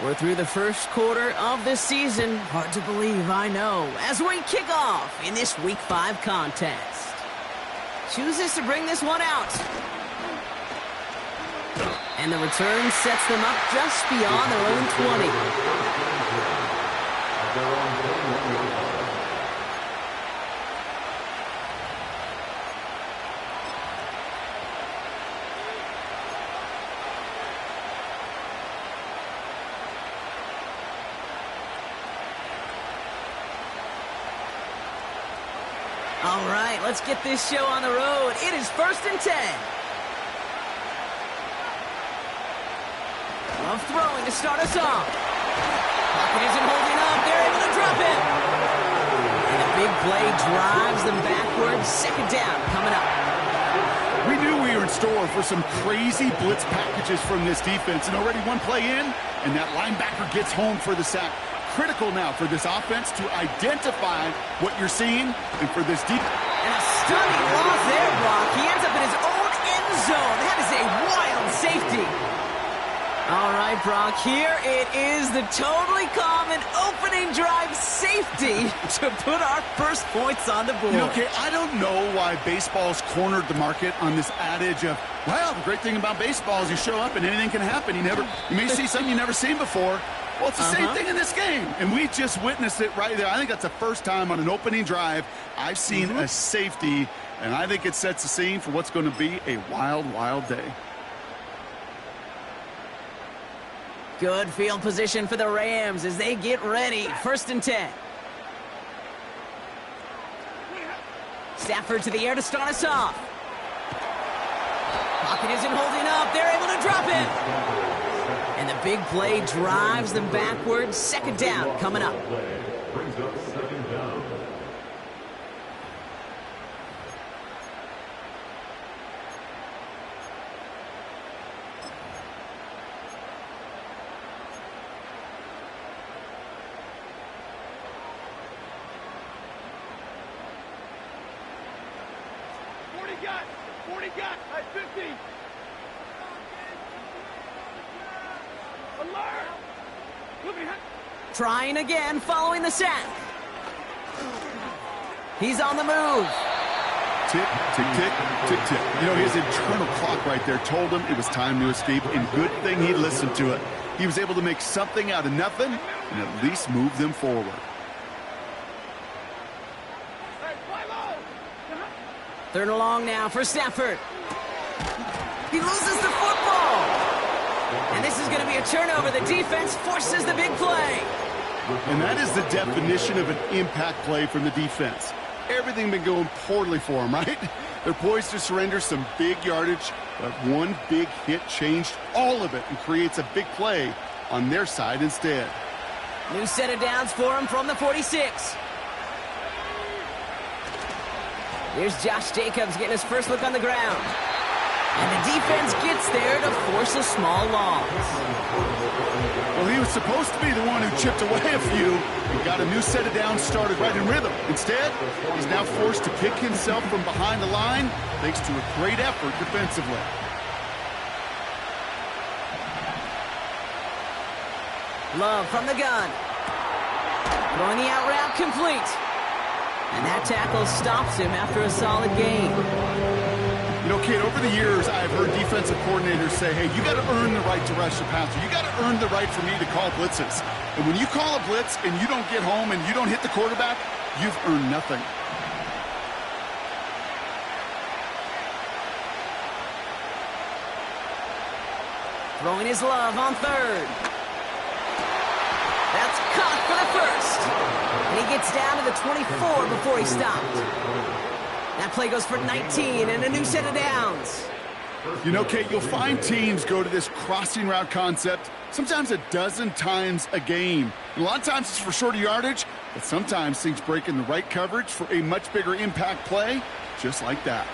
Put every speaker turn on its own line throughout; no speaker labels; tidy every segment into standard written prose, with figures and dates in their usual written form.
We're through the first quarter of this season. Hard to believe, I know, as we kick off in this Week 5 contest. Chooses to bring this one out. And the return sets them up just beyond their own 20. All right, let's get this show on the road. It is 1st and 10. Love throwing to start us off. Pocket isn't holding up. They're able to drop it. And a big play drives them backwards. 2nd down coming up.
We knew we were in store for some crazy blitz packages from this defense. And already one play in, and that linebacker gets home for the sack. Critical now for this offense to identify what you're seeing and for this deep.
And a stunning loss there, Brock. He ends up in his own end zone. That is a wild safety. All right, Brock, here it is, the totally common opening drive safety to put our first points on the board.
You know, okay, I don't know why baseball's cornered the market on this adage of, well, the great thing about baseball is you show up and anything can happen. You may see something you've never seen before. Well, it's the same thing in this game, and we just witnessed it right there. I think that's the first time on an opening drive I've seen a safety, and I think it sets the scene for what's going to be a wild, wild day.
Good field position for the Rams as they get ready. 1st and 10. Stafford to the air to start us off. Pocket isn't holding up. They're able to drop it. And the big play drives them backwards. 2nd down coming up.
Brings up 2nd down.
At 50. Alert!
Trying again following the sack. He's on the move.
Tick, tick, tick, tick, tick. You know, his internal clock right there told him it was time to escape, and good thing he listened to it. He was able to make something out of nothing and at least move them forward.
Third and long now for Stafford. He loses the football. And this is going to be a turnover. The defense forces the big play.
And that is the definition of an impact play from the defense. Everything been going poorly for them, right? They're poised to surrender some big yardage, but one big hit changed all of it and creates a big play on their side instead.
New set of downs for him from the 46. Here's Josh Jacobs getting his first look on the ground. And the defense gets there to force a small loss.
Well, he was supposed to be the one who chipped away a few and got a new set of downs started right in rhythm. Instead, he's now forced to pick himself from behind the line thanks to a great effort defensively.
Love from the gun. Throwing the out route complete. And that tackle stops him after a solid gain.
You know, kid, over the years, I've heard defensive coordinators say, hey, you got to earn the right to rush the passer. You got to earn the right for me to call blitzes. And when you call a blitz and you don't get home and you don't hit the quarterback, you've earned nothing.
Throwing his love on 3rd. That's caught for the first. And he gets down to the 24 before he stopped. That play goes for 19 and a new set of downs.
You know, Kate, you'll find teams go to this crossing route concept sometimes a dozen times a game. And a lot of times it's for shorter yardage, but sometimes things break in the right coverage for a much bigger impact play, just like that.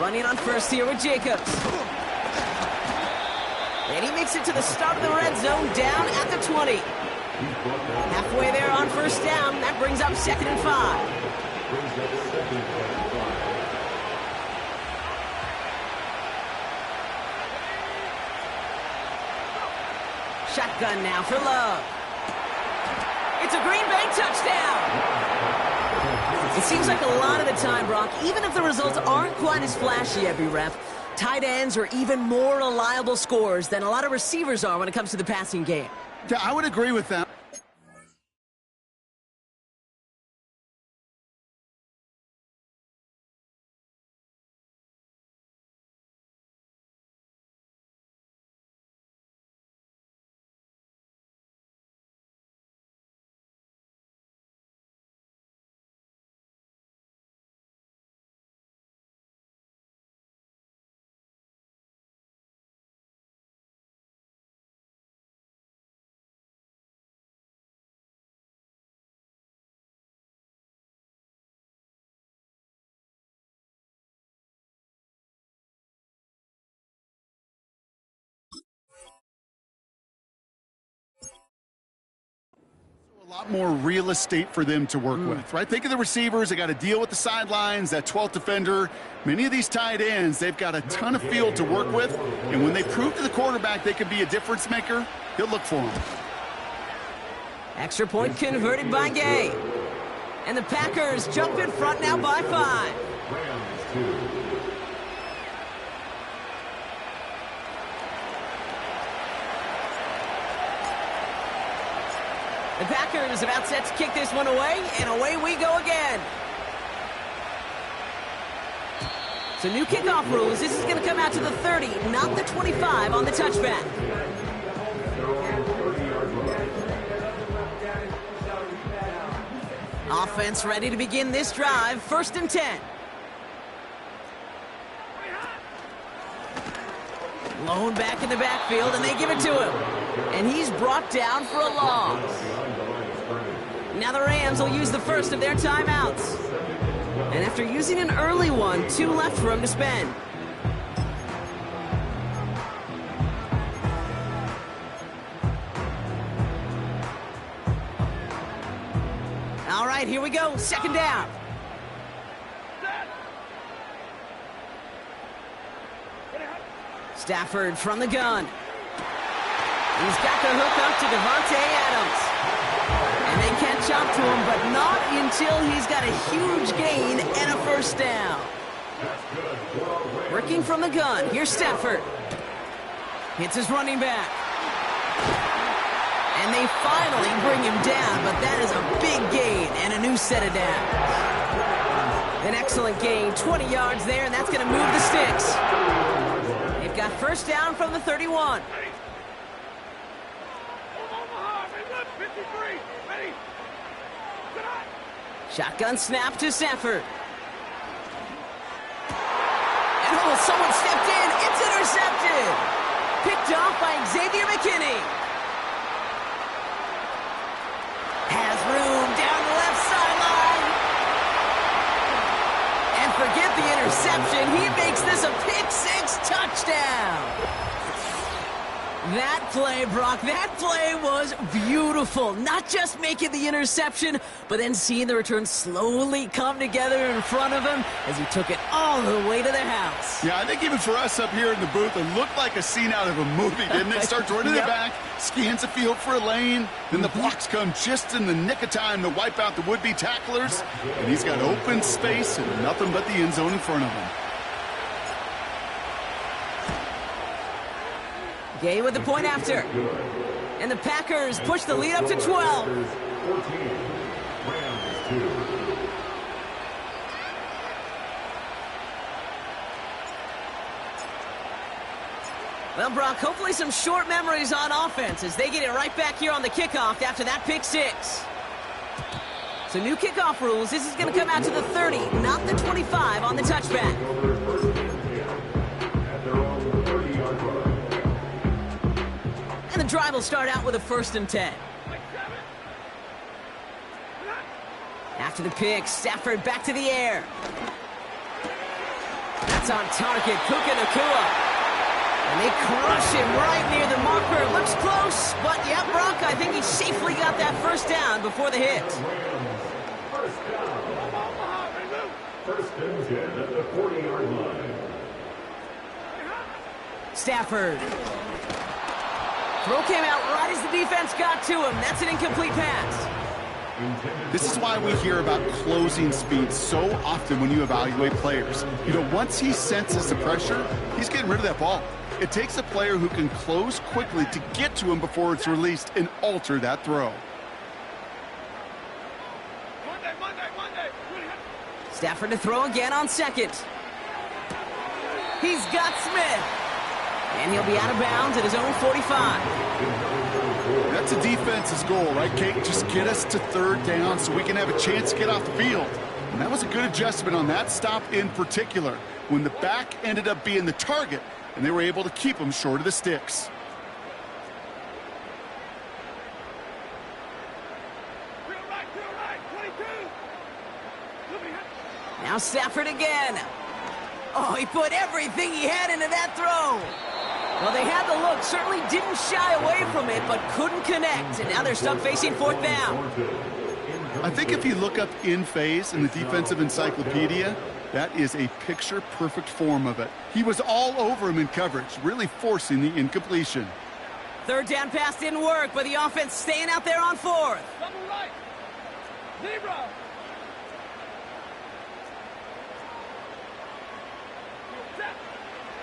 Running on first here with Jacobs. And he makes it to the start of the red zone down at the 20. Halfway there on first down. That brings up 2nd and 5. Shotgun now for Love. It's a Green Bay touchdown. It seems like a lot of the time, Brock, even if the results aren't quite as flashy every rep, tight ends are even more reliable scorers than a lot of receivers are when it comes to the passing game.
Yeah, I would agree with that. A lot more real estate for them to work with, right? Think of the receivers. They got to deal with the sidelines, that 12th defender. Many of these tight ends, they've got a ton of field to work with. And when they prove to the quarterback they can be a difference maker, he'll look for them.
Extra point converted by Gay. And the Packers jump in front now by 5. The Packers about set to kick this one away, and away we go again. So new kickoff rules. This is going to come out to the 30, not the 25 on the touchback. Offense ready to begin this drive. 1st and 10. Lone back in the backfield, and they give it to him. And he's brought down for a loss. Now the Rams will use the first of their timeouts. And after using an early one, 2 left for him to spend. All right, here we go. 2nd down. Stafford from the gun. He's got the hook up to Devontae Adams. And they catch up to him, but not until he's got a huge gain and a 1st down. Working from the gun. Here's Stafford. Hits his running back. And they finally bring him down, but that is a big gain and a new set of downs. An excellent gain, 20 yards there, and that's going to move the sticks. They've got 1st down from the 31. Shotgun snap to Stafford. And someone stepped in. It's intercepted. Picked off by Xavier McKinney. Has room down the left sideline. And forget the interception. He makes this a pick-6 touchdown. That play, Brock, that play was beautiful. Not just making the interception, but then seeing the return slowly come together in front of him as he took it all the way to the house.
Yeah, I think even for us up here in the booth, it looked like a scene out of a movie, didn't it? Starts running it back, scans the field for a lane, then the blocks come just in the nick of time to wipe out the would-be tacklers, and he's got open space and nothing but the end zone in front of him.
Gay with the point after. And the Packers push the lead up to 12. Well, Brock, hopefully some short memories on offense as they get it right back here on the kickoff after that pick-6. So new kickoff rules. This is going to come out to the 30, not the 25 on the touchback. And the drive will start out with a 1st and 10. After the pick, Stafford back to the air. That's on target, Puka Nacua. And they crush him right near the marker. Looks close, but yeah, Brock, I think he safely got that 1st down before the hit.
First and 10 at the 40-yard line.
Stafford. Throw came out right as the defense got to him. That's an incomplete pass.
This is why we hear about closing speed so often when you evaluate players. You know, once he senses the pressure, he's getting rid of that ball. It takes a player who can close quickly to get to him before it's released and alter that throw.
Stafford to throw again on second. He's got Smith. And he'll be out of bounds at his own 45.
That's a defense's goal, right, Kate? Just get us to third down so we can have a chance to get off the field. And that was a good adjustment on that stop in particular, when the back ended up being the target, and they were able to keep him short of the sticks.
Now Stafford again. Oh, he put everything he had into that throw. Well, they had the look, certainly didn't shy away from it, but couldn't connect. And now they're stuck facing fourth down.
I think if you look up in phase in the defensive encyclopedia, that is a picture-perfect form of it. He was all over him in coverage, really forcing the incompletion.
Third down pass didn't work, but the offense staying out there on fourth.
Double right. Zebra.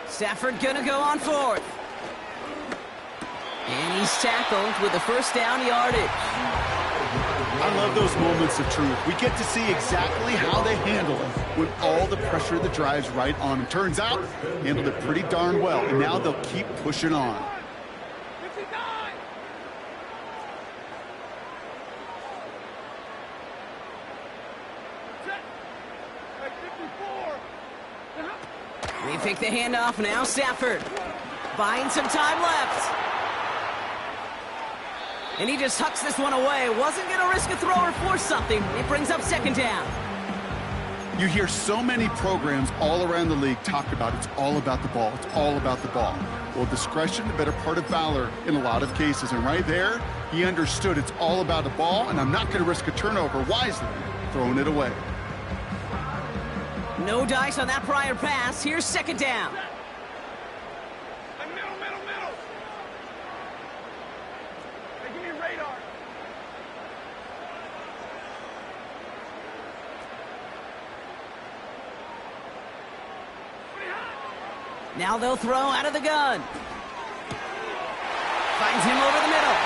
Stafford gonna go on fourth. And he's tackled with the first down yardage.
I love those moments of truth. We get to see exactly how they handle it when all the pressure that drives right on them. Turns out, handled it pretty darn well, and now they'll keep pushing on.
59. Set. At 54.
They pick the handoff now. Stafford buying some time left. And he just hucks this one away. Wasn't going to risk a throw or force something. It brings up second down.
You hear so many programs all around the league talk about it's all about the ball. It's all about the ball. Well, discretion, the better part of valor in a lot of cases. And right there, he understood it's all about the ball, and I'm not going to risk a turnover wisely, throwing it away.
No dice on that prior pass. Here's second down.
Middle. Hey, give me radar.
Now they'll throw out of the gun. Finds him over the middle.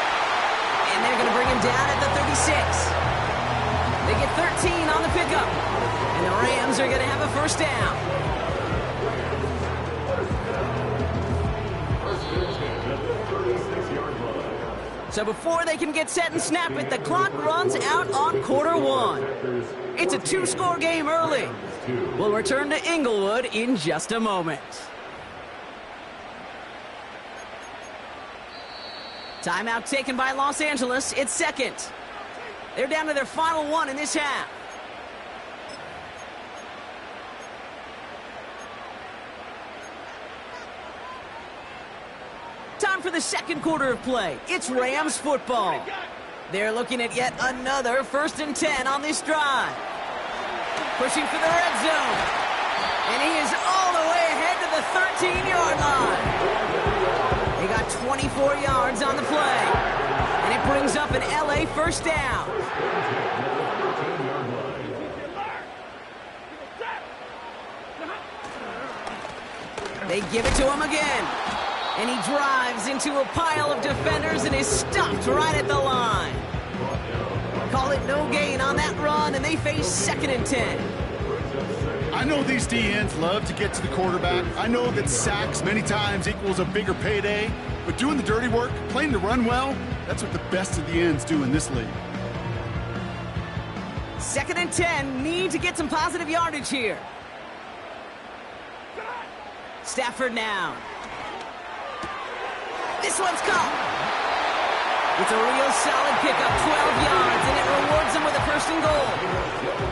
And they're going to bring him down at the 36. They get 13 on the pickup. And the Rams are going to have a first down. So before they can get set and snap it, the clock runs out on quarter one. It's a two-score game early. We'll return to Inglewood in just a moment. Timeout taken by Los Angeles. It's second. They're down to their final one in this half. Time for the second quarter of play. It's Rams football. They're looking at yet another 1st and 10 on this drive. Pushing for the red zone. And he is all the way ahead to the 13-yard line. They got 24 yards on the play. And it brings up an LA first down. They give it to him again. And he drives into a pile of defenders and is stopped right at the line. Call it no gain on that run, and they face 2nd and 10.
I know these DNs love to get to the quarterback. I know that sacks many times equals a bigger payday, but doing the dirty work, playing to run well, that's what the best of the ends do in this league.
2nd and 10, need to get some positive yardage here. Stafford now. This one's caught. It's a real solid pickup, 12 yards, and it rewards them with a 1st and goal.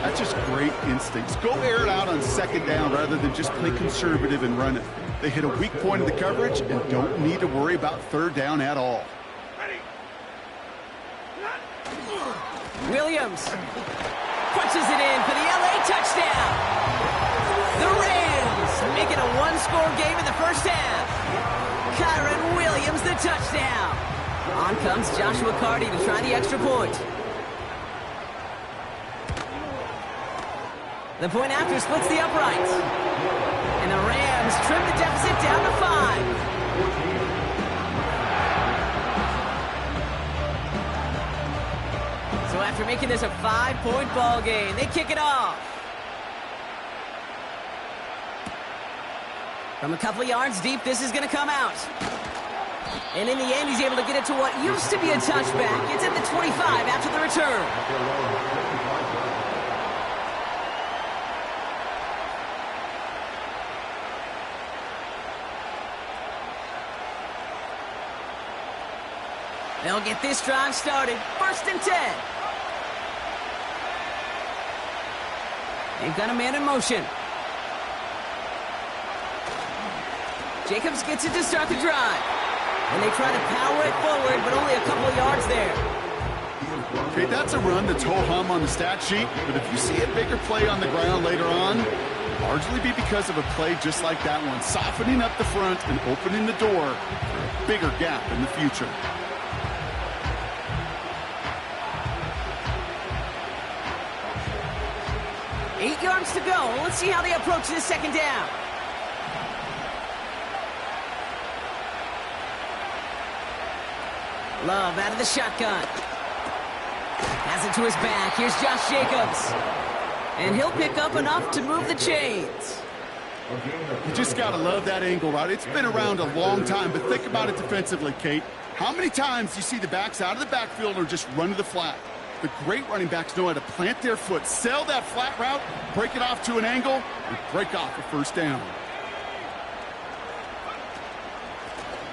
That's just great instincts. Go air it out on 2nd down rather than just play conservative and run it. They hit a weak point in the coverage and don't need to worry about 3rd down at all.
Williams punches it in for the LA touchdown. The Rams make it a one-score game in the first half. Kyron Williams, the touchdown. On comes Joshua Carty to try the extra point. The point after splits the uprights. And the Rams trim the deficit down to 5. So after making this a 5-point ball game, they kick it off. From a couple yards deep, this is going to come out. And in the end, he's able to get it to what used to be a touchback. It's at the 25 after the return. They'll get this drive started. 1st and 10. They've got a man in motion. Jacobs gets it to start the drive. And they try to power it forward, but only a couple of yards there.
Okay, that's a run that's ho-hum on the stat sheet, but if you see a bigger play on the ground later on, largely be because of a play just like that one, softening up the front and opening the door for a bigger gap in the future.
Eight yards to go. Let's see how they approach this second down. Love out of the shotgun. Has it to his back. Here's Josh Jacobs. And he'll pick up enough to move the chains.
You just got to love that angle, right? It's been around a long time, but think about it defensively, Kate. How many times do you see the backs out of the backfield or just run to the flat? The great running backs know how to plant their foot, sell that flat route, break it off to an angle, and break off a first down.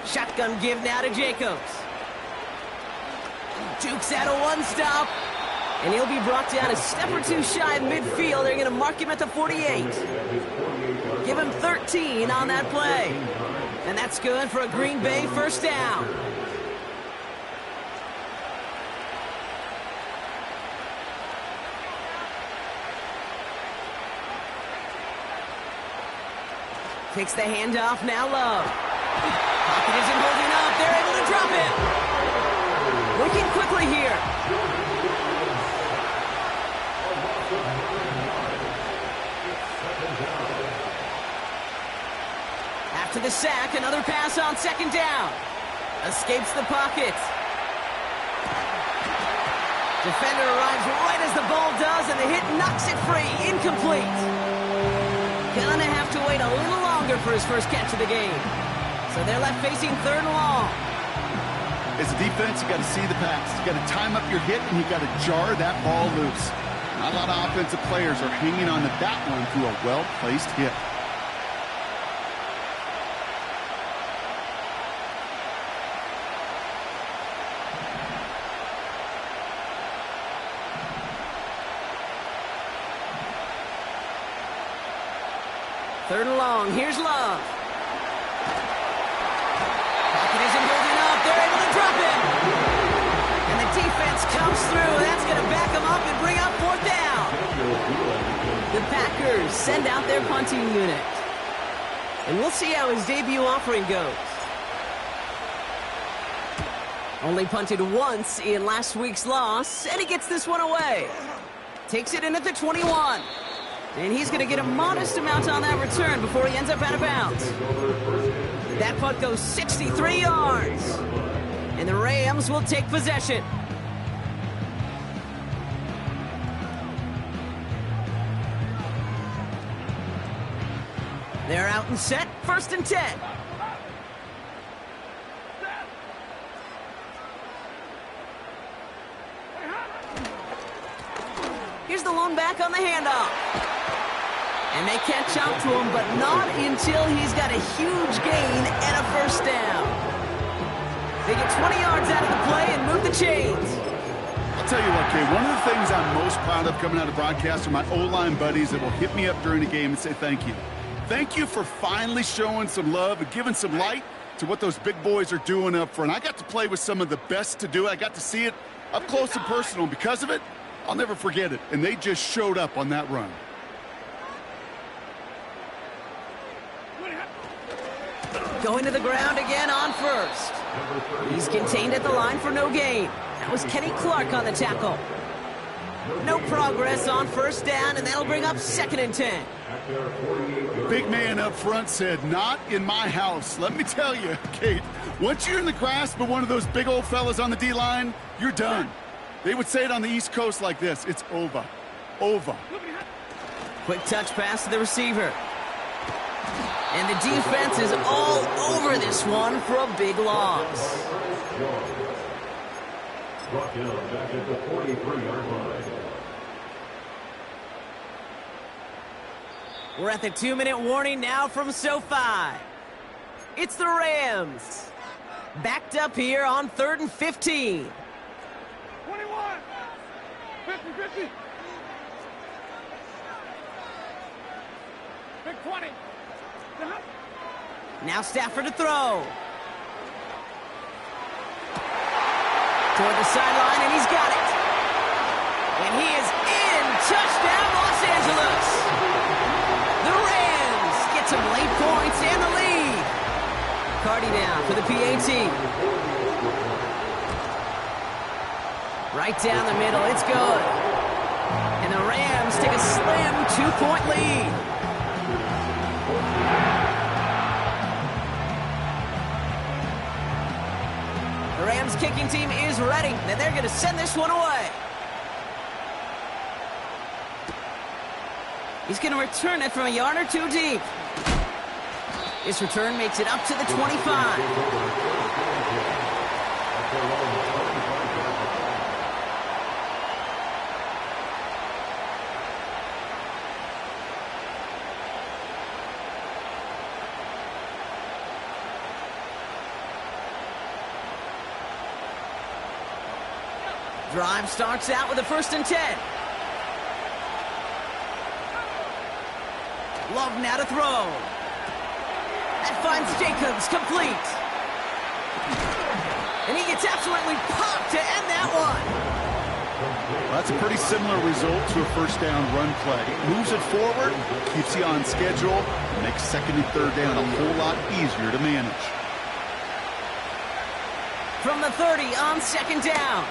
Shotgun give now to Jacobs. Jukes out a one-stop. And he'll be brought down a step or two shy of midfield. They're going to mark him at the 48. Give him 13 on that play. And that's good for a Green Bay first down. Takes the handoff, now Love. Pocket isn't holding up. They're able to drop it. Working quickly here. After the sack, another pass on second down. Escapes the pocket. Defender arrives right as the ball does, and the hit knocks it free. Incomplete. Gonna have to wait a little longer for his first catch of the game. So they're left facing 3rd and long.
As a defense, you got to see the pass. You got to time up your hit, and you got to jar that ball loose. Not a lot of offensive players are hanging on to that one through a well-placed hit.
Third and long. Here's Love. Pocket isn't holding up. They're able to drop it. And the defense comes through. That's going to back them up and bring up 4th down. The Packers send out their punting unit. And we'll see how his debut offering goes. Only punted once in last week's loss, and he gets this one away. Takes it in at the 21. And he's going to get a modest amount on that return before he ends up out of bounds. That punt goes 63 yards. And the Rams will take possession. They're out and set. 1st and 10. Here's the lone back on the handoff. And they catch up to him, but not until he's got a huge gain and a first down. They get 20 yards out of the play and move the chains.
I'll tell you what, Kay, one of the things I'm most proud of coming out of broadcast are my O-line buddies that will hit me up during the game and say thank you. Thank you for finally showing some love and giving some light to what those big boys are doing up front. I got to play with some of the best to do it. I got to see it up close and personal. And because of it, I'll never forget it. And they just showed up on that run.
Going to the ground again on first. He's contained at the line for no gain. That was Kenny Clark on the tackle. No progress on first down, and that'll bring up 2nd and 10.
Big man up front said, "Not in my house." Let me tell you, Kate, once you're in the grasp of one of those big old fellas on the D-line, you're done. They would say it on the East Coast like this: it's over. Over.
Quick touch pass to the receiver. And the defense is all over this one for a big loss.
Brought down back at the 43-yard line.
We're at the 2-minute warning now from SoFi. It's the Rams. Backed up here on 3rd and 15.
21. 50-50. Big 20.
Now Stafford to throw. Toward the sideline, and he's got it. And he is in. Touchdown, Los Angeles. The Rams get some late points and the lead. Cardi now for the PAT. Right down the middle, it's good. And the Rams take a slim 2-point lead. The Rams kicking team is ready, and they're going to send this one away. He's going to return it from a yard or two deep. This return makes it up to the 25. Drive starts out with a 1st and 10. Love now to throw. That finds Jacobs complete. And he gets absolutely popped to end that one.
Well, that's a pretty similar result to a 1st down run play. Moves it forward, keeps you on schedule, and makes 2nd and 3rd down a whole lot easier to manage.
From the 30 on 2nd down.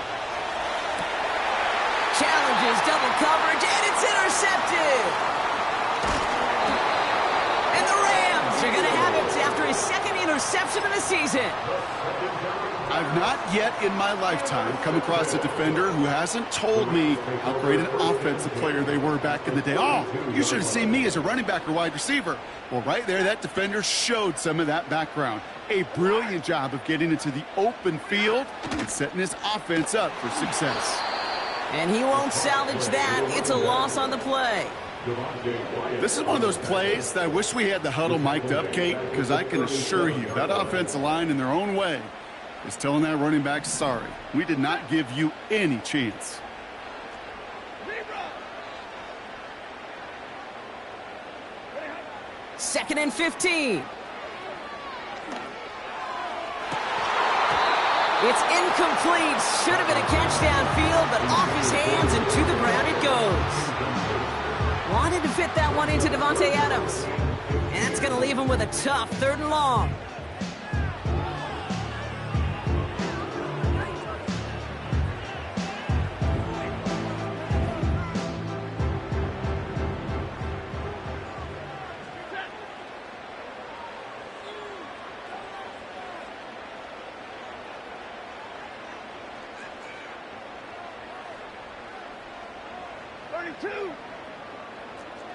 Challenges double coverage, and it's intercepted. And the Rams are going to have it after his 2nd interception of the season.
I've not yet in my lifetime come across a defender who hasn't told me how great an offensive player they were back in the day. Oh, you should have seen me as a running back or wide receiver. Well, right there, that defender showed some of that background. A brilliant job of getting into the open field and setting his offense up for success.
And he won't salvage that. It's a loss on the play.
This is one of those plays that I wish we had the huddle mic'd up, Kate, because I can assure you that offensive line in their own way is telling that running back, sorry, we did not give you any chance.
2nd and 15. It's incomplete. Should have been a catch downfield, but off his hands and to the ground it goes. Wanted to fit that one into Devontae Adams. And that's going to leave him with a tough 3rd and long.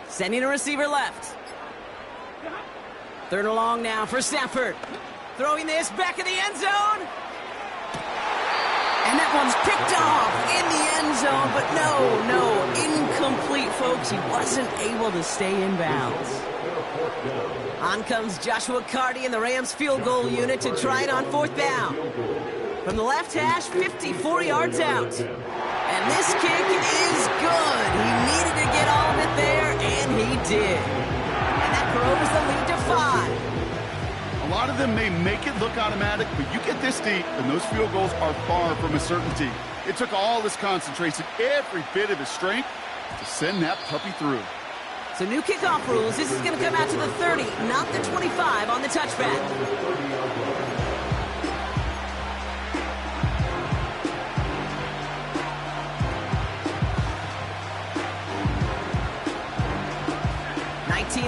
Sending a receiver left. 3rd and long now for Stafford. Throwing this back in the end zone. And that one's picked off in the end zone, but no, incomplete, folks. He wasn't able to stay in bounds. On comes Joshua Cardi and the Rams field goal unit to try it on 4th down. From the left hash, 54 yards out. And this kick is good. He needed to get all of it there, and he did. And that grows the lead to 5.
A lot of them may make it look automatic, but you get this deep, and those field goals are far from a certainty. It took all his concentration, every bit of his strength, to send that puppy through.
So new kickoff rules. This is going to come out to the 30, not the 25 on the touchback.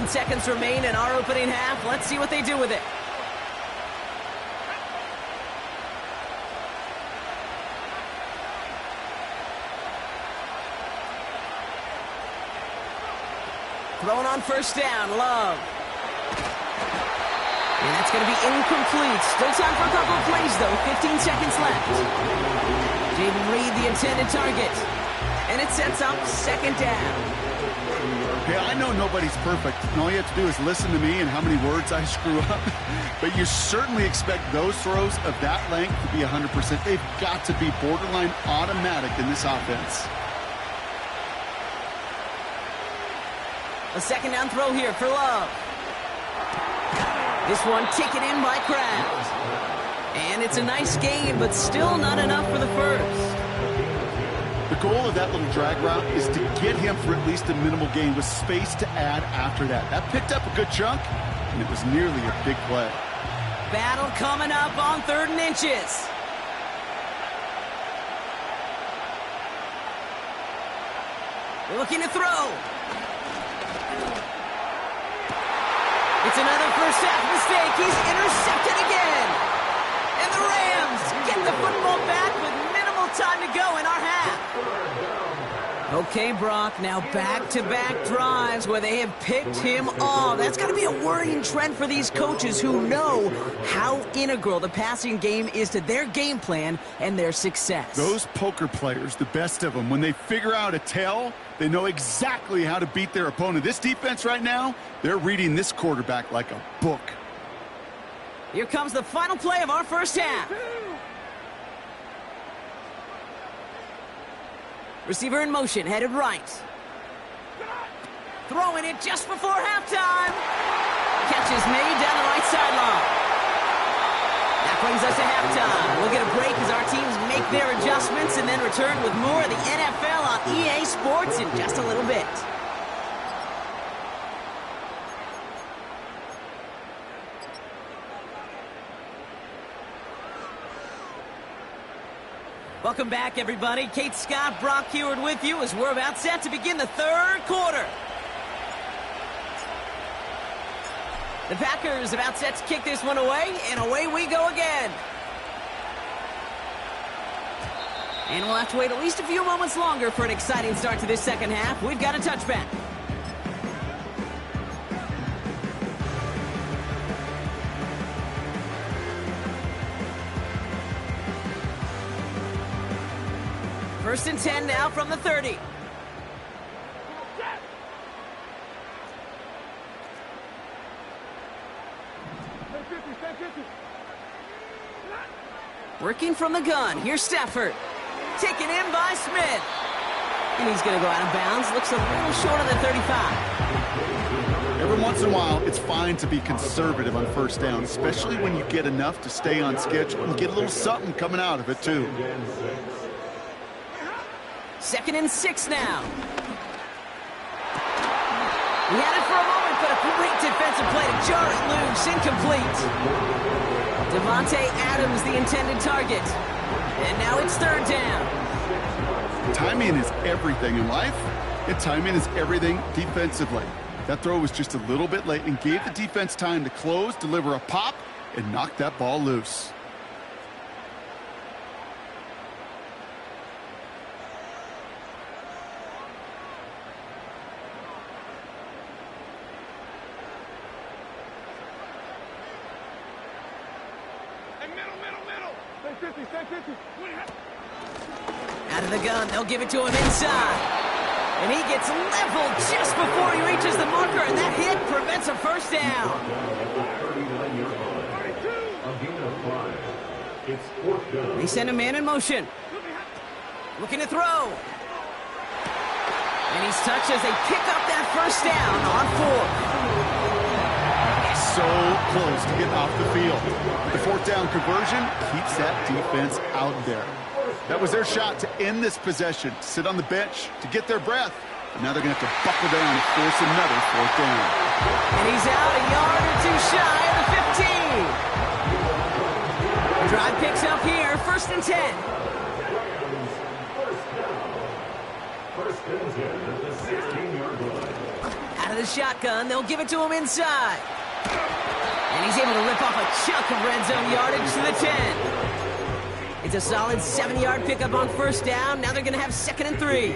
Seconds remain in our opening half. Let's see what they do with it. Thrown on first down, Love. And that's going to be incomplete. Still time for a couple of plays, though. 15 seconds left. Jaden Reed, the intended target. And it sets up second down.
Yeah, I know nobody's perfect, and all you have to do is listen to me and how many words I screw up. But you certainly expect those throws of that length to be 100%. They've got to be borderline automatic in this offense.
A second down throw here for Love. This one taken in by Krabs. And it's a nice gain, but still not enough for the first.
The goal of that little drag route is to get him for at least a minimal gain with space to add after that. That picked up a good chunk, and it was nearly a big play.
Battle coming up on 3rd and inches. Looking to throw. It's another first half mistake. He's intercepted again. And the Rams get the football back with minimal time to go in our half. Okay, Brock, now back-to-back drives where they have picked him off. That's got to be a worrying trend for these coaches who know how integral the passing game is to their game plan and their success.
Those poker players, the best of them, when they figure out a tell, they know exactly how to beat their opponent. This defense right now, they're reading this quarterback like a book.
Here comes the final play of our first half. Receiver in motion, headed right. Throwing it just before halftime. Catch is made down the right sideline. That brings us to halftime. We'll get a break as our teams make their adjustments and then return with more of the NFL on EA Sports in just a little bit. Welcome back, everybody. Kate Scott, Brock Heward with you as we're about set to begin the 3rd quarter. The Packers about set to kick this one away, and away we go again. And we'll have to wait at least a few moments longer for an exciting start to this second half. We've got a touchback. First and 10 now from the 30. Working from the gun. Here's Stafford. Taken in by Smith. And he's going to go out of bounds. Looks a little short of the 35.
Every once in a while, it's fine to be conservative on first down, especially when you get enough to stay on schedule and get a little something coming out of it, too.
2nd and 6 now. He had it for a moment, but a great defensive play to jar it loose. Incomplete. Devontae Adams, the intended target. And now it's 3rd down.
Timing is everything in life, and timing is everything defensively. That throw was just a little bit late and gave the defense time to close, deliver a pop, and knock that ball loose.
Out of the gun, they'll give it to him inside. And he gets leveled just before he reaches the marker, and that hit prevents a first down. They send a man in motion. Looking to throw. And he's touched as they pick up that first down on 4th.
So close to getting off the field. The 4th down conversion keeps that defense out there. That was their shot to end this possession, to sit on the bench, to get their breath, Now they're going to have to buckle down and force another fourth down.
And he's out a yard or two shy of the 15. Drive picks up here, 1st and 10.
First and 10 at the 16-yard line.
Out of the shotgun, they'll give it to him inside. And he's able to rip off a chunk of red zone yardage to the 10. It's a solid 7-yard pickup on 1st down. Now they're going to have 2nd and 3.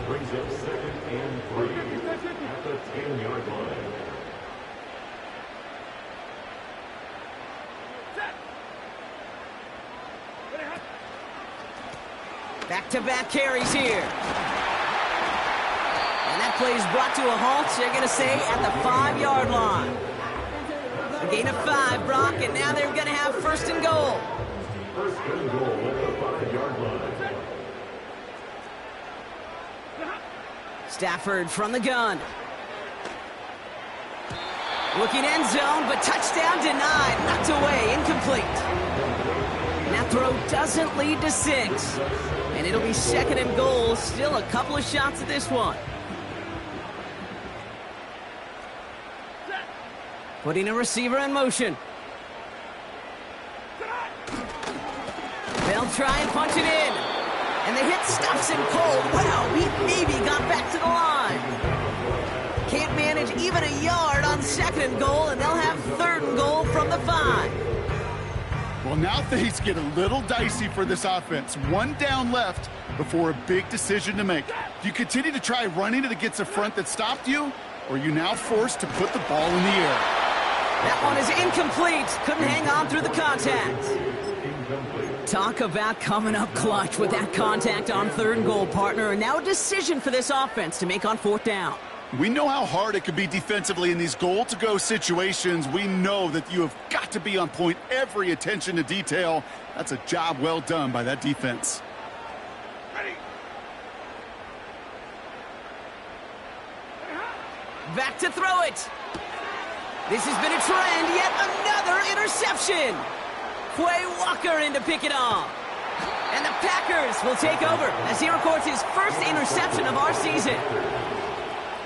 Brings up 2nd and 3 at the 10-yard line.
Back-to-back carries here. And that play is brought to a halt, they're going to say, at the 5-yard line. A gain of 5, Brock, and now they're going to have 1st and goal.
1st and goal at the 5-yard line.
Stafford from the gun. Looking end zone, but touchdown denied. Knocked away, incomplete. And that throw doesn't lead to 6. And it'll be 2nd and goal. Still a couple of shots at this one. Putting a receiver in motion. They'll try and punch it in. And the hit stops him cold. Wow, he maybe got back to the line. Can't manage even a yard on 2nd and goal, and they'll have 3rd and goal from the 5.
Well, now things get a little dicey for this offense. 1 down left before a big decision to make. Do you continue to try running it against a front that stopped you, or are you now forced to put the ball in the air?
That one is incomplete. Couldn't hang on through the contact. Talk about coming up clutch with that contact on 3rd and goal, partner. And now a decision for this offense to make on 4th down.
We know how hard it can be defensively in these goal-to-go situations. We know that you have got to be on point, every attention to detail. That's a job well done by that defense.
Back to throw it. This has been a trend. Yet another interception. Quay Walker in to pick it off. And the Packers will take over as he records his 1st interception of our season.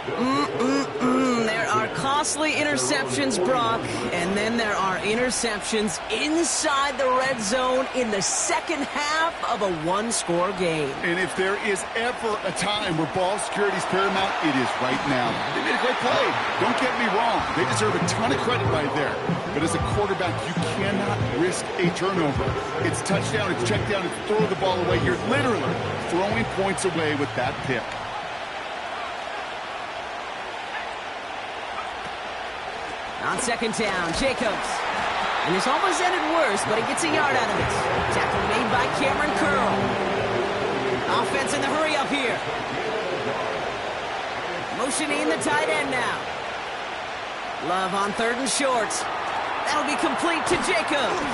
There are costly interceptions, Brock, and then there are interceptions inside the red zone in the 2nd half of a 1-score game.
And if there is ever a time where ball security is paramount, it is right now. They made a great play. Don't get me wrong. They deserve a ton of credit right there. But as a quarterback, you cannot risk a turnover. It's touchdown, it's check down, it's throw the ball away. You're literally throwing points away with that pick.
On 2nd down, Jacobs. And this almost ended worse, but he gets a yard out of it. Tackle made by Cameron Curl. Offense in the hurry up here. Motioning the tight end now. Love on 3rd and short. That'll be complete to Jacobs.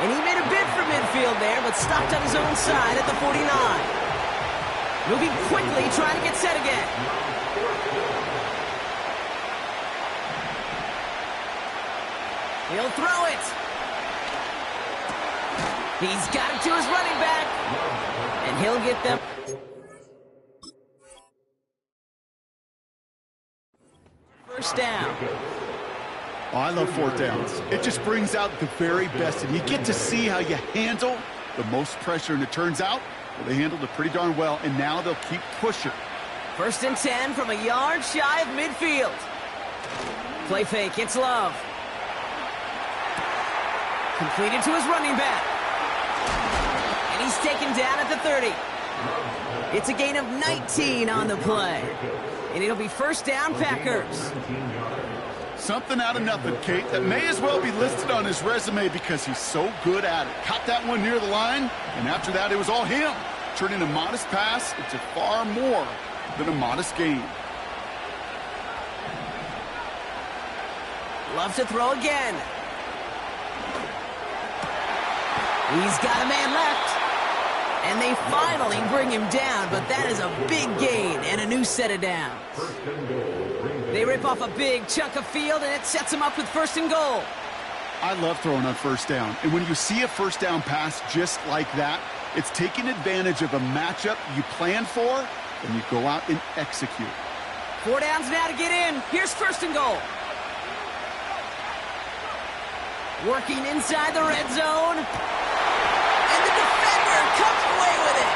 And he made a bid for midfield there, but stopped on his own side at the 49. Moving quickly, trying to get set again. He'll throw it. He's got it to his running back. And he'll get them. First down.
Oh, I love 4th downs. It just brings out the very best, and you get to see how you handle the most pressure, and it turns out well, they handled it pretty darn well, and now they'll keep pushing.
1st and 10 from a yard shy of midfield. Play fake, it's Love. Completed to his running back. And he's taken down at the 30. It's a gain of 19 on the play. And it'll be 1st down, Packers.
Something out of nothing, Kate, that may as well be listed on his resume because he's so good at it. Caught that one near the line, and after that, it was all him. Turning a modest pass into far more than a modest gain.
Love to throw again. He's got a man left. And they finally bring him down, but that is a big gain and a new set of downs. They rip off a big chunk of field, and it sets them up with 1st and goal.
I love throwing on 1st down. And when you see a 1st down pass just like that, it's taking advantage of a matchup you planned for, and you go out and execute.
4 downs now to get in. Here's first and goal. Working inside the red zone. And the defender comes away with it.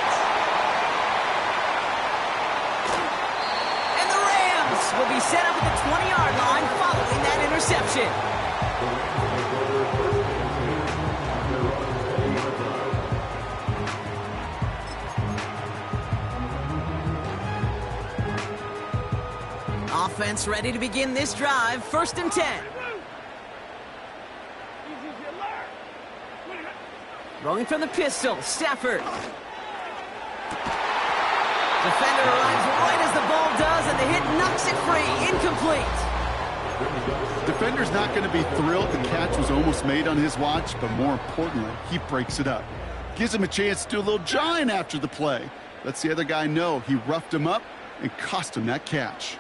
And the Rams will be set up at the 20-yard line following that interception. Offense ready to begin this drive. First and 10. Rolling from the pistol, Stafford. Defender arrives right as the ball does, and the hit knocks it free. Incomplete.
Defender's not going to be thrilled the catch was almost made on his watch, but more importantly, he breaks it up. Gives him a chance to do a little jawing after the play. Lets the other guy know he roughed him up and cost him that catch.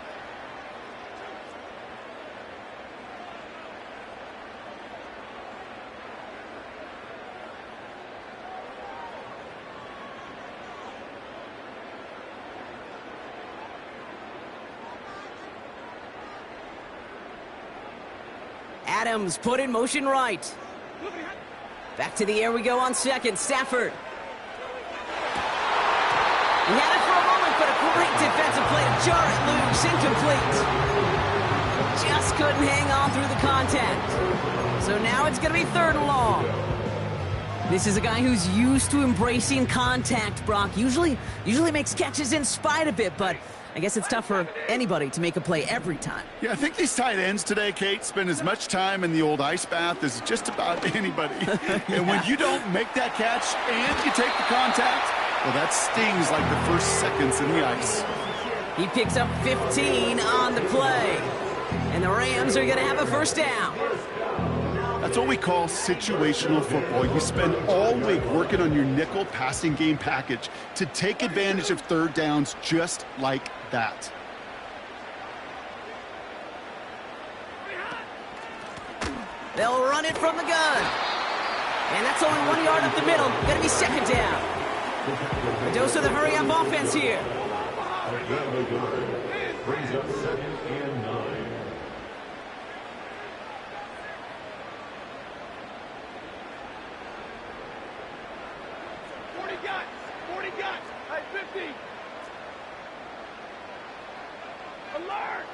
Adams put in motion right. Back to the air we go on second. Stafford. He had it for a moment, but a great defensive play to jar it loose. Incomplete. Just couldn't hang on through the contact. So now it's going to be third and long. This is a guy who's used to embracing contact, Brock. Usually makes catches in spite of it, but I guess it's tough for anybody to make a play every time.
Yeah, I think these tight ends today, Kate, spend as much time in the old ice bath as just about anybody. And when you don't make that catch and you take the contact, well, that stings like the first seconds in the ice.
He picks up 15 on the play. And the Rams are going to have a first down.
That's what we call situational football. You spend all week working on your nickel passing game package to take advantage of third downs just like that.
They'll run it from the gun. And that's only 1 yard up the middle. Going to be second down. A dose of the hurry-up offense here.
Brings up second and 9.
Hey, 50. Alert.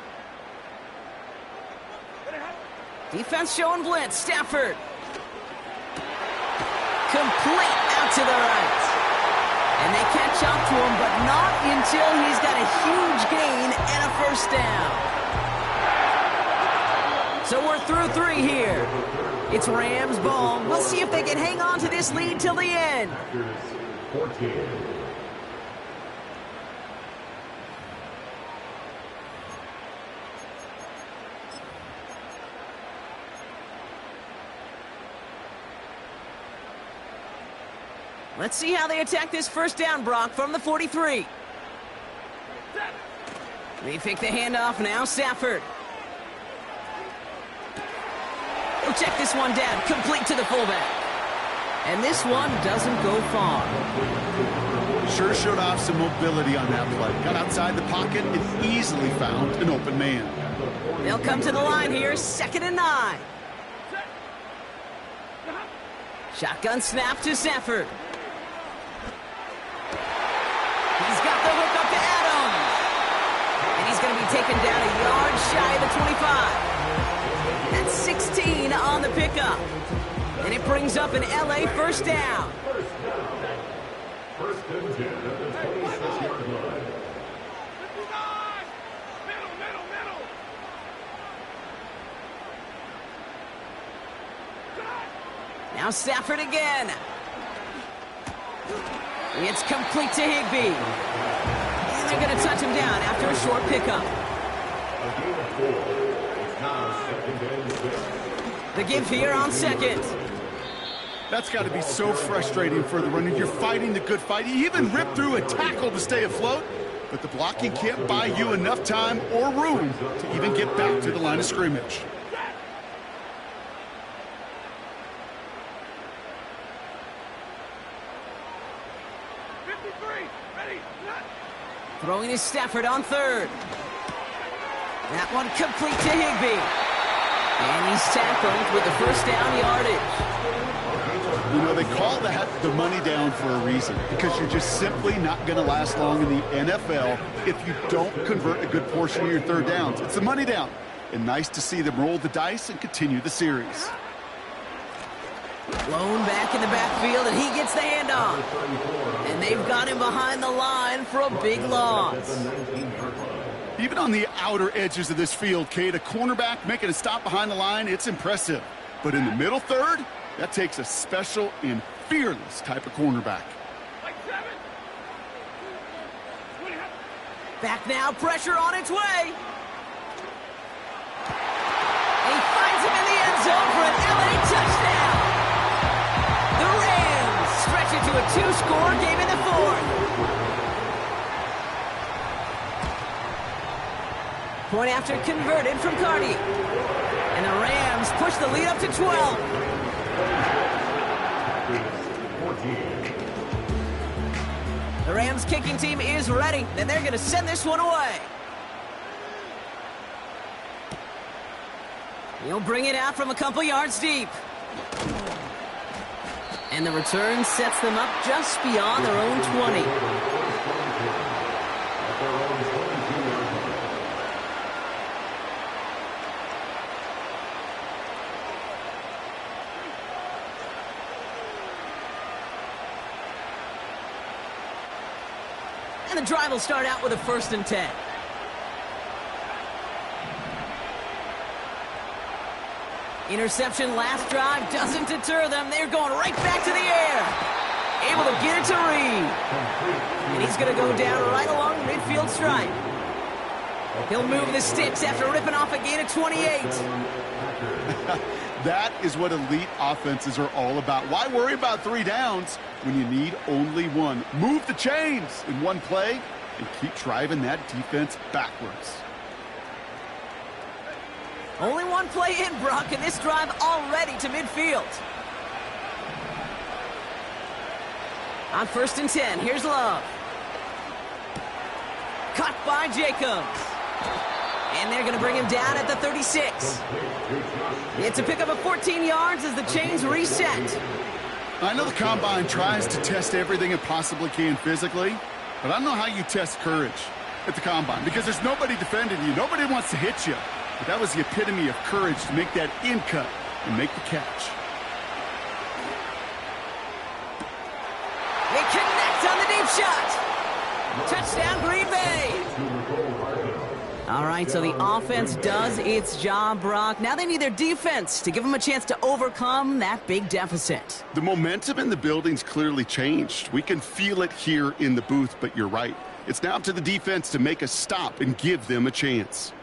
Defense showing blitz. Stafford. Complete out to the right. And they catch up to him, but not until he's got a huge gain and a first down. So we're through 3 here. It's Rams ball. We'll see if they can hang on to this lead till the end.
14.
Let's see how they attack this first down, Brock, from the 43. They pick the handoff now, Stafford. He'll check this one down, complete to the fullback. And this one doesn't go far.
Sure showed off some mobility on that play. Got outside the pocket and easily found an open man.
They'll come to the line here, second and 9. Shotgun snap to Stafford. He's got the hook up to Adams. And he's going to be taken down a yard shy of the 25. That's 16 on the pickup. And it brings up an LA first down.
First and 10 at the 26-yard line.
59. Middle.
Now Stafford again. It's complete to Higbee. And they're going to touch him down after a short pickup.
A gain of 4. It's now second and 6.
The give here on second.
That's got to be so frustrating for the runner. You're fighting the good fight. You even rip through a tackle to stay afloat, but the blocking can't buy you enough time or room to even get back to the line of scrimmage.
Throwing to Stafford on third. That one complete to Higbee. And he's tackled with the first down yardage.
You know, they call that the money down for a reason, because you're just simply not going to last long in the NFL if you don't convert a good portion of your third downs. It's the money down. And nice to see them roll the dice and continue the series.
Blown back in the backfield, and he gets the handoff. And they've got him behind the line for a big loss.
Even on the outer edges of this field, Kate, a cornerback making a stop behind the line, it's impressive. But in the middle third, that takes a special and fearless type of cornerback.
Back now, pressure on its way. And he finds him in the end zone for an LA touchdown. The Rams stretch it to a 2-score game in the fourth. Point after converted from Cardi. And the Rams push the lead up to 12. The Rams kicking team is ready, and they're going to send this one away. He'll bring it out from a couple yards deep. And the return sets them up just beyond their own 20. And the drive will start out with a 1st and 10. Interception last drive doesn't deter them. They're going right back to the air. Able to get it to Reed. And he's going to go down right along the midfield stripe. He'll move the sticks after ripping off a gain of 28.
That is what elite offenses are all about. Why worry about 3 downs when you need only 1? Move the chains in one play and keep driving that defense backwards.
Only 1 play in, Brock, and this drive already to midfield. On 1st and 10, here's Love. Caught by Jacobs. And they're going to bring him down at the 36. It's a pickup of 14 yards as the chains reset.
I know the Combine tries to test everything it possibly can physically, but I don't know how you test courage at the Combine, because there's nobody defending you. Nobody wants to hit you. But that was the epitome of courage to make that in cut and make the catch.
They connect on the deep shot. Touchdown, Green Bay. All right, so the offense does its job, Brock. Now they need their defense to give them a chance to overcome that big deficit.
The momentum in the building's clearly changed. We can feel it here in the booth, but you're right. It's now up to the defense to make a stop and give them a chance.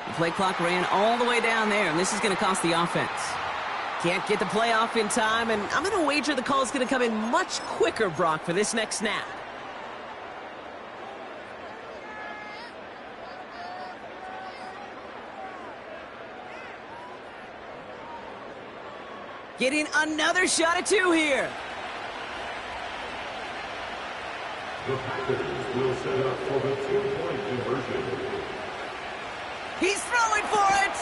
The play clock ran all the way down there, and this is going to cost the offense. Can't get the play off in time, and I'm going to wager the call is going to come in much quicker, Brock, for this next snap. Getting another shot at 2 here.
The Packers will set up for the 2-point conversion.
He's throwing for it!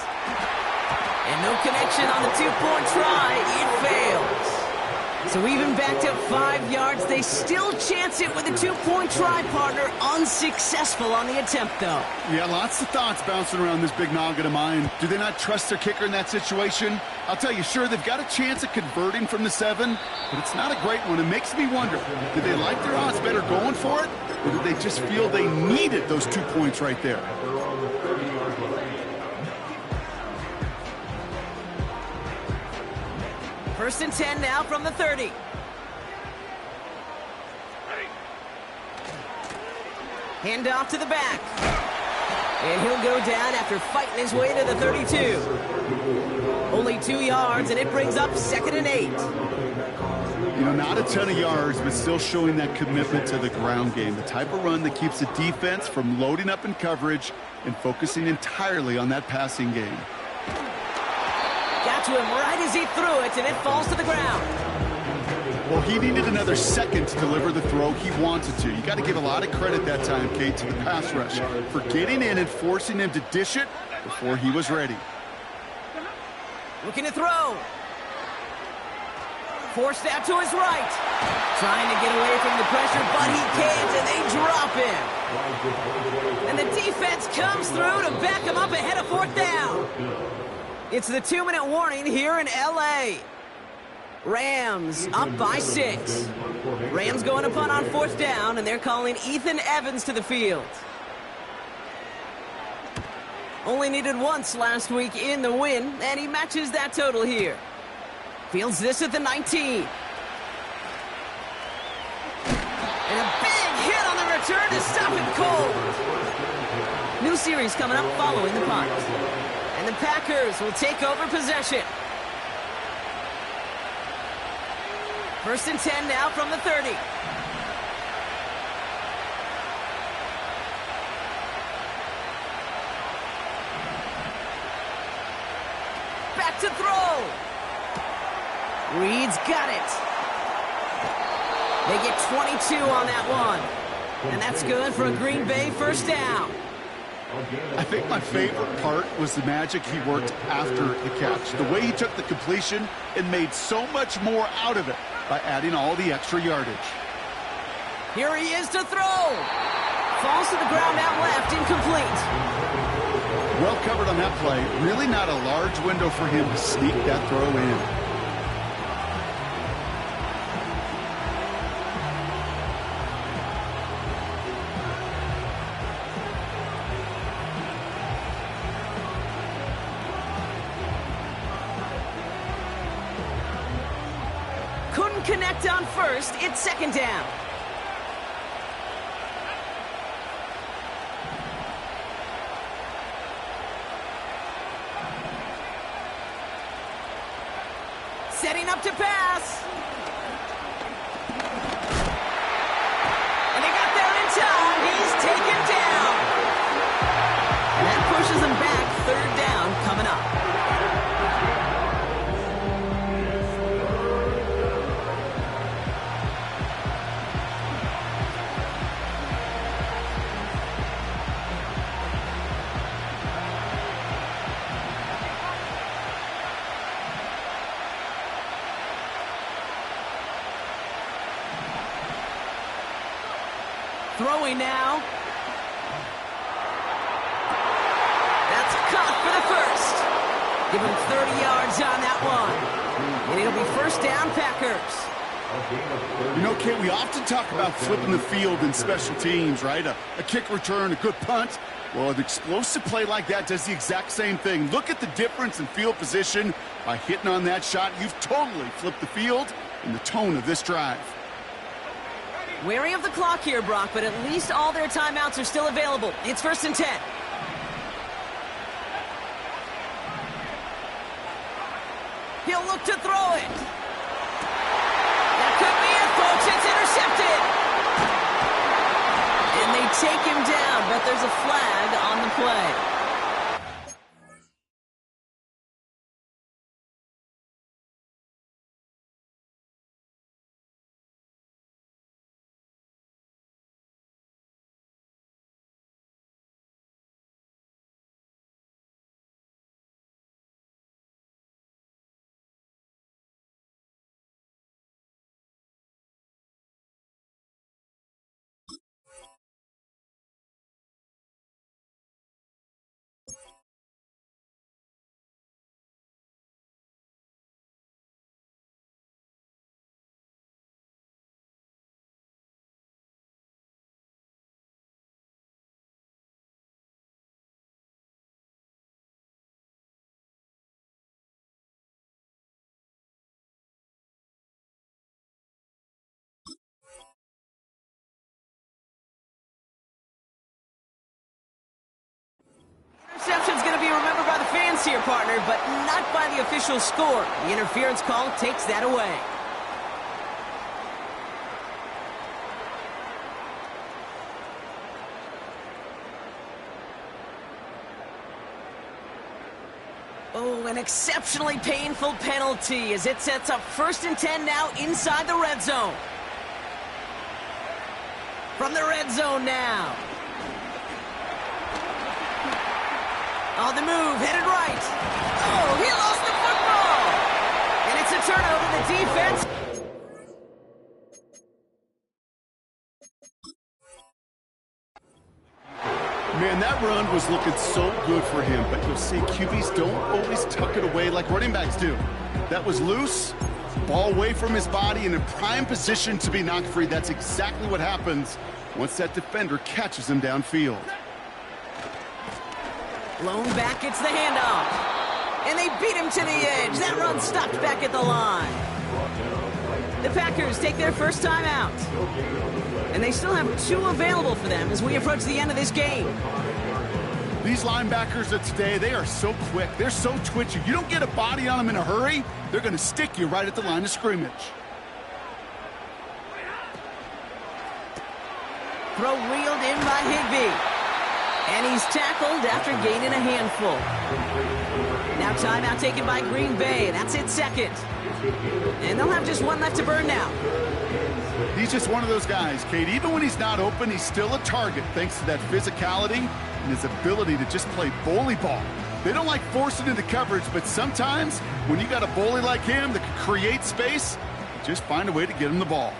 And no connection on the 2-point try. It fails. So even backed up 5 yards, they still chance it with a 2-point try, partner. Unsuccessful on the attempt, though.
Yeah, lots of thoughts bouncing around this big noggin of mine. Do they not trust their kicker in that situation? I'll tell you, sure, they've got a chance at converting from the 7, but it's not a great one. It makes me wonder, did they like their odds better going for it, or did they just feel they needed those 2 points right there?
First and 10 now from the 30. Hand off to the back. And he'll go down after fighting his way to the 32. Only 2 yards, and it brings up 2nd and 8.
You know, not a ton of yards, but still showing that commitment to the ground game. The type of run that keeps the defense from loading up in coverage and focusing entirely on that passing game.
Got to him right as he threw it, and it falls to the ground.
Well, he needed another second to deliver the throw he wanted to. You got to give a lot of credit that time, Kate, to the pass rush for getting in and forcing him to dish it before he was ready.
Looking to throw. Forced out to his right. Trying to get away from the pressure, but he can't, and they drop him. And the defense comes through to back him up ahead of 4th down. It's the 2-minute warning here in L.A. Rams up by 6. Rams going to punt on 4th down, and they're calling Ethan Evans to the field. Only needed once last week in the win, and he matches that total here. Fields this at the 19. And a big hit on the return to stop it cold. New series coming up following the punt. And the Packers will take over possession. First and 10 now from the 30. Back to throw. Reed's got it. They get 22 on that one. And that's good for a Green Bay first down.
I think my favorite part was the magic he worked after the catch. The way he took the completion and made so much more out of it by adding all the extra yardage.
Here he is to throw. Falls to the ground out left, incomplete.
Well covered on that play. Really not a large window for him to sneak that throw in.
Couldn't connect on first. It's 2nd down. Setting up to pass. And they got there in time. He's taken down. And that pushes him back. 3rd down coming up. Throwing now. That's caught for the first. Give him 30 yards on that one. And it'll be first down, Packers.
You know, Kate, we often talk about flipping the field in special teams, right? A kick return, a good punt. Well, an explosive play like that does the exact same thing. Look at the difference in field position. By hitting on that shot, you've totally flipped the field and the tone of this drive.
Wary of the clock here, Brock, but at least all their timeouts are still available. It's 1st and 10. He'll look to throw it. That could be it, folks. It's intercepted. And they take him down, but there's a flag on the play. partner, but not by the official score. The interference call takes that away. Oh, an exceptionally painful penalty as it sets up 1st and 10 now inside the red zone. From the red zone now. On the move, headed right. Oh, he lost the football. And it's a turnover. The defense.
Man, that run was looking so good for him, but you'll see QBs don't always tuck it away like running backs do. That was loose, ball away from his body, and in prime position to be knocked free. That's exactly what happens once that defender catches him downfield.
Blown back, it's the handoff. And they beat him to the edge. That run stopped back at the line. The Packers take their first time out. And they still have 2 available for them as we approach the end of this game.
These linebackers of today, they are so quick. They're so twitchy. You don't get a body on them in a hurry, they're going to stick you right at the line of scrimmage.
Throw reeled in by Higbee. And he's tackled after gaining a handful. Now timeout taken by Green Bay. That's it, 2nd. And they'll have just 1 left to burn now.
He's just one of those guys, Kate. Even when he's not open, he's still a target thanks to that physicality and his ability to just play bully ball. They don't like forcing into coverage, but sometimes when you got a bully like him that can create space, just find a way to get him the ball.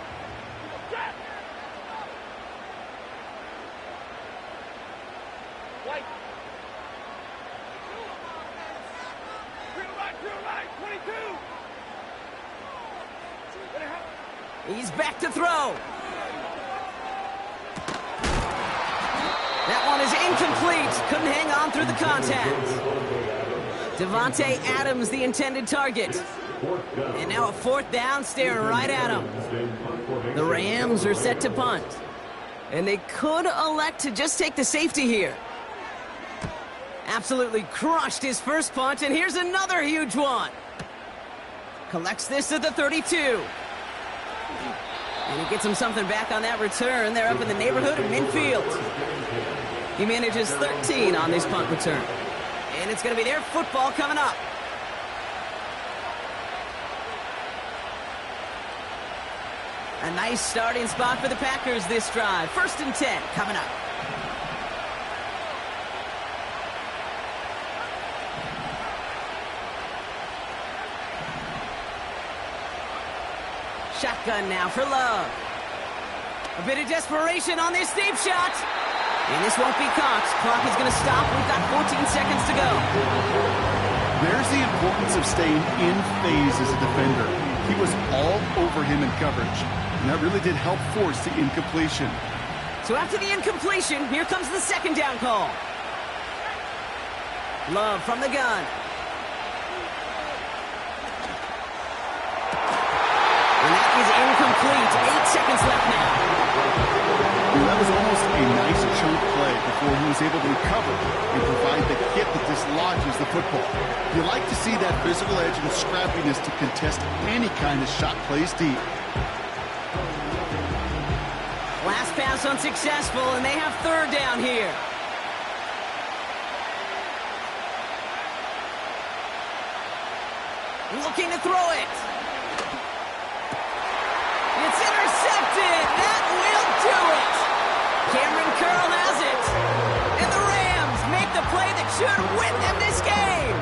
He's back to throw. That one is incomplete. Couldn't hang on through the contact. Devontae Adams, the intended target. And now a 4th down, staring right at him. The Rams are set to punt. And they could elect to just take the safety here. Absolutely crushed his first punt, and here's another huge one. Collects this at the 32. And he gets him something back on that return. They're up in the neighborhood of midfield. He manages 13 on this punt return. And it's going to be their football coming up. A nice starting spot for the Packers this drive. 1st and 10 coming up. Shotgun now for Love. A bit of desperation on this deep shot. And this won't be caught. Clock is going to stop. We've got 14 seconds to go.
There's the importance of staying in phase as a defender. He was all over him in coverage, and that really did help force the incompletion.
So after the incompletion, here comes the 2nd down call. Love from the gun. And that is incomplete. 8 seconds left now.
That was almost a nice chunk play before he was able to recover and provide the hit that dislodges the football. You like to see that physical edge and scrappiness to contest any kind of shot plays deep.
Last pass unsuccessful, and they have 3rd down here. Looking to throw it. It's intercepted. That will do it. Cameron Curl has it. And the Rams make the play that should win them this game.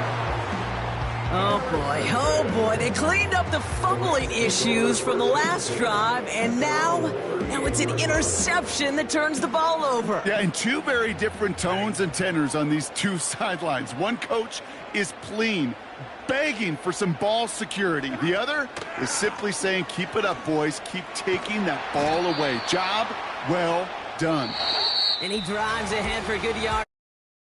Oh boy, they cleaned up the fumbling issues from the last drive, and now it's an interception that turns the ball over.
Yeah, and 2 very different tones and tenors on these 2 sidelines. One coach is pleading, begging for some ball security. The other is simply saying, keep it up, boys. Keep taking that ball away. Job well done.
And he drives ahead for a good yard.